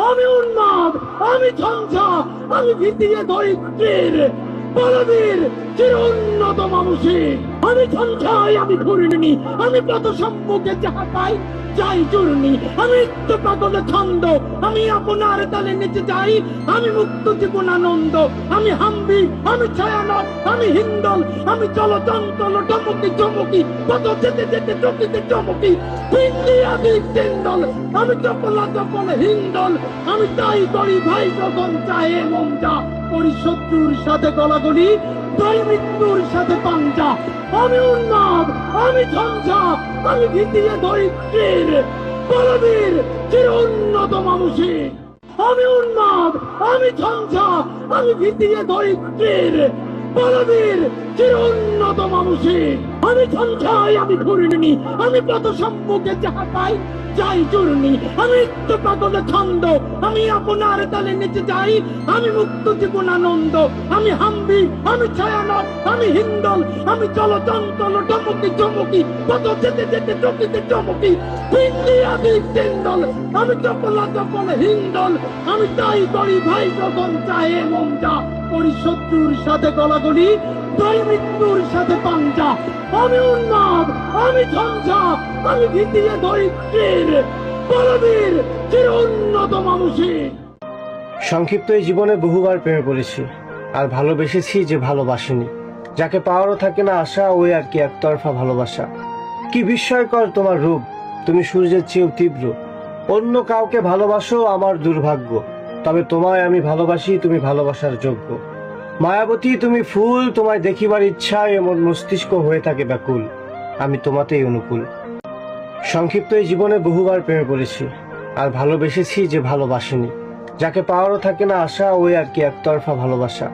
আমি উন্মাদ, আমি ঝঞ্ঝা, আমি ভিতিয়ে দরিদ্রের বলবীর চির উন্নত মানসিক। আমি ঝঞ্ঝাই, আমি ঘূর্ণি, আমি পথ সম্মুখে যাহা পাই যাই চূর্ণি। আমি তো পাগল ছন্দ, আমি আপনার তালে নিচে যাই। আমি মুক্ত জীবনানন্দ, আমি হাম্বি, আমি ছায়ানট, আমি হিন্দল, আমি চলচঞ্চল চমকি চমকি পথ যেতে যেতে চকিতে চমকি পিন্ডি আদি তিন্দল। আমি চপলা চপল হিন্দল, আমি তাই করি ভাই যখন চাহে মন যা করি। শত্রুর সাথে গলাগলি, তাই মৃত্যুর সাথে পাঞ্জা। আমি উন্মাদ, আমি ঝঞ্ঝা, আমি ভিতিয়ে দরিদ্রের বলবীর চির উন্নত মানসিক। আমি উন্মাদ, আমি ঝঞ্ঝা, আমি ভিতিয়ে দরিদ্রের বলবীর চির উন্নত মানসিক। আমি ঝঞ্ঝাই, আমি ঘূর্ণি, আমি পথ সম্মুখে যাহা পাই যাই চূর্ণি। আমি তো পাগল ছন্দ, আমি আপনার তালে নিচে যাই। আমি মুক্ত জীবনানন্দ, আমি হাম্বি, আমি ছায়ানট, আমি হিন্দল, আমি চলচঞ্চল চমকি চমকি পথ যেতে যেতে চকিতে চমকি পিন্ডি আদি তিন্দল। আমি চপলা চপল হিন্দল, আমি তাই করি ভাই যখন চাহে মন যা করি। শত্রুর সাথে গলাগলি, তাই মৃত্যুর সাথে পাঞ্জা। আমি উন্মাদ, আমি ঝঞ্ঝা, আমি ভিতিয়ে দরিদ্রের বলবীর চির উন্নত মানসিক। সংক্ষিপ্ত এই জীবনে বহুবার প্রেমে পড়েছি, আর ভালোবেসেছি যে ভালোবাসেনি। যাকে পাওয়ারও থাকে না আশা, ওই আর কি একতরফা ভালোবাসা। কি বিস্ময়কর তোমার রূপ, তুমি সূর্যের চেয়েও তীব্র। অন্য কাউকে ভালোবাসো আমার দুর্ভাগ্য, তবে তোমায় আমি ভালোবাসি, তুমি ভালোবাসার যোগ্য। মায়াবতী তুমি ফুল, তোমায় দেখিবার ইচ্ছায় এমন মস্তিষ্ক হয়ে থাকে ব্যাকুল। আমি তোমাতেই অনুকূল। সংক্ষিপ্ত এই জীবনে বহুবার প্রেমে পড়েছি, আর ভালোবেসেছি যে ভালোবাসেনি। যাকে পাওয়ারও থাকে না আশা, ওই আর কি একতরফা ভালোবাসা।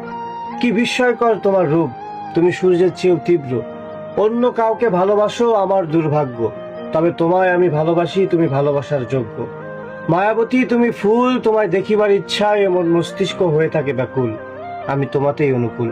কি বিস্ময়কর তোমার রূপ, তুমি সূর্যের চেয়েও তীব্র। অন্য কাউকে ভালোবাসো আমার দুর্ভাগ্য, তবে তোমায় আমি ভালোবাসি, তুমি ভালোবাসার যোগ্য। মায়াবতী তুমি ফুল, তোমায় দেখিবার ইচ্ছায় এমন মস্তিষ্ক হয়ে থাকে ব্যাকুল। আমি তোমাতেই অনুকূল।